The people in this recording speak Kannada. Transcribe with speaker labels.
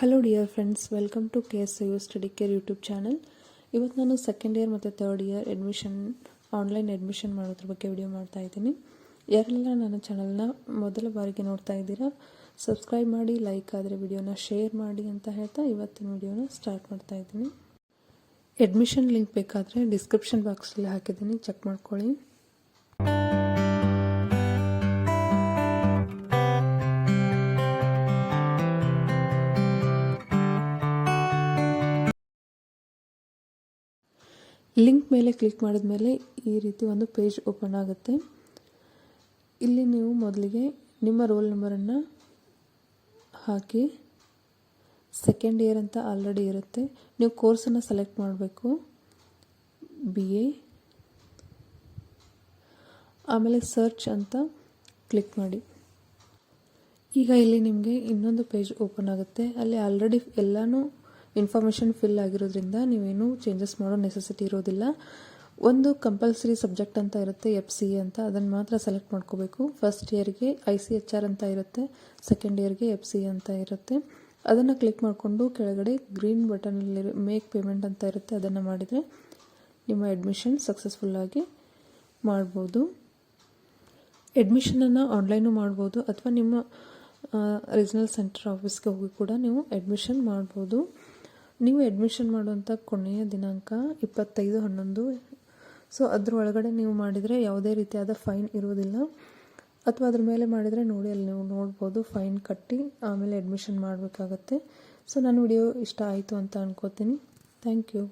Speaker 1: Hello dear friends, welcome to KSIU study care YouTube channel. ಇವತ್ತು ನಾನು ಸೆಕೆಂಡ್ ಇಯರ್ ಮತ್ತು ಥರ್ಡ್ ಇಯರ್ ಆನ್ಲೈನ್ ಅಡ್ಮಿಷನ್ ಮಾಡೋದ್ರ ಬಗ್ಗೆ ವಿಡಿಯೋ ಮಾಡ್ತಾ ಇದ್ದೀನಿ. ಯಾರೆಲ್ಲ ನನ್ನ ಚಾನಲ್ನ ಮೊದಲ ಬಾರಿಗೆ ನೋಡ್ತಾ ಇದ್ದೀರಾ, ಸಬ್ಸ್ಕ್ರೈಬ್ ಮಾಡಿ, ಲೈಕ್ ಆದರೆ ವಿಡಿಯೋನ ಶೇರ್ ಮಾಡಿ ಅಂತ ಹೇಳ್ತಾ ಇವತ್ತಿನ ವಿಡಿಯೋನ ಸ್ಟಾರ್ಟ್ ಮಾಡ್ತಾ ಇದ್ದೀನಿ. ಅಡ್ಮಿಷನ್ ಲಿಂಕ್ ಬೇಕಾದರೆ ಡಿಸ್ಕ್ರಿಪ್ಷನ್ ಬಾಕ್ಸಲ್ಲಿ ಹಾಕಿದ್ದೀನಿ, ಚೆಕ್ ಮಾಡ್ಕೊಳ್ಳಿ. ಲಿಂಕ್ ಮೇಲೆ ಕ್ಲಿಕ್ ಮಾಡಿದ ಮೇಲೆ ಈ ರೀತಿ ಒಂದು ಪೇಜ್ ಓಪನ್ ಆಗುತ್ತೆ. ಇಲ್ಲಿ ನೀವು ಮೊದಲಿಗೆ ನಿಮ್ಮ ರೋಲ್ ನಂಬರನ್ನು ಹಾಕಿ, ಸೆಕೆಂಡ್ ಇಯರ್ ಅಂತ ಆಲ್ರೆಡಿ ಇರುತ್ತೆ. ನೀವು ಕೋರ್ಸನ್ನು ಸೆಲೆಕ್ಟ್ ಮಾಡಬೇಕು, BA. ಆಮೇಲೆ ಸರ್ಚ್ ಅಂತ ಕ್ಲಿಕ್ ಮಾಡಿ. ಈಗ ಇಲ್ಲಿ ನಿಮಗೆ ಇನ್ನೊಂದು ಪೇಜ್ ಓಪನ್ ಆಗುತ್ತೆ. ಅಲ್ಲಿ ಆಲ್ರೆಡಿ ಎಲ್ಲನೂ ಇನ್ಫಾರ್ಮೇಷನ್ ಫಿಲ್ ಆಗಿರೋದ್ರಿಂದ ನೀವೇನು ಚೇಂಜಸ್ ಮಾಡೋ ನೆಸೆಸಿಟಿ ಇರೋದಿಲ್ಲ. ಒಂದು ಕಂಪಲ್ಸರಿ ಸಬ್ಜೆಕ್ಟ್ ಅಂತ ಇರುತ್ತೆ, FCA ಅಂತ, ಅದನ್ನು ಮಾತ್ರ ಸೆಲೆಕ್ಟ್ ಮಾಡ್ಕೋಬೇಕು. ಫಸ್ಟ್ ಇಯರ್ಗೆ ICHR ಅಂತ ಇರುತ್ತೆ, ಸೆಕೆಂಡ್ ಇಯರ್ಗೆ FCA ಅಂತ ಇರುತ್ತೆ. ಅದನ್ನು ಕ್ಲಿಕ್ ಮಾಡಿಕೊಂಡು ಕೆಳಗಡೆ ಗ್ರೀನ್ ಬಟನಲ್ಲಿ ಮೇಕ್ ಪೇಮೆಂಟ್ ಅಂತ ಇರುತ್ತೆ, ಅದನ್ನು ಮಾಡಿದರೆ ನಿಮ್ಮ ಅಡ್ಮಿಷನ್ ಸಕ್ಸಸ್ಫುಲ್ಲಾಗಿ ಮಾಡ್ಬೋದು. ಅಡ್ಮಿಷನನ್ನು ಆನ್ಲೈನು ಮಾಡ್ಬೋದು ಅಥವಾ ನಿಮ್ಮ ರೀಜನಲ್ ಸೆಂಟರ್ ಆಫೀಸ್ಗೆ ಹೋಗಿ ಕೂಡ ನೀವು ಅಡ್ಮಿಷನ್ ಮಾಡ್ಬೋದು. ನೀವು ಅಡ್ಮಿಷನ್ ಮಾಡುವಂಥ ಕೊನೆಯ ದಿನಾಂಕ 25/11. ಸೊ ಅದ್ರ ಒಳಗಡೆ ನೀವು ಮಾಡಿದರೆ ಯಾವುದೇ ರೀತಿಯಾದ ಫೈನ್ ಇರೋದಿಲ್ಲ, ಅಥವಾ ಅದ್ರ ಮೇಲೆ ಮಾಡಿದರೆ ನೋಡಿ ಅಲ್ಲಿ ನೀವು ನೋಡ್ಬೋದು, ಫೈನ್ ಕಟ್ಟಿ ಆಮೇಲೆ ಅಡ್ಮಿಷನ್ ಮಾಡಬೇಕಾಗತ್ತೆ. ಸೊ ನನ್ನ ವಿಡಿಯೋ ಇಷ್ಟ ಆಯಿತು ಅಂತ ಅನ್ಕೋತೀನಿ. Thank you.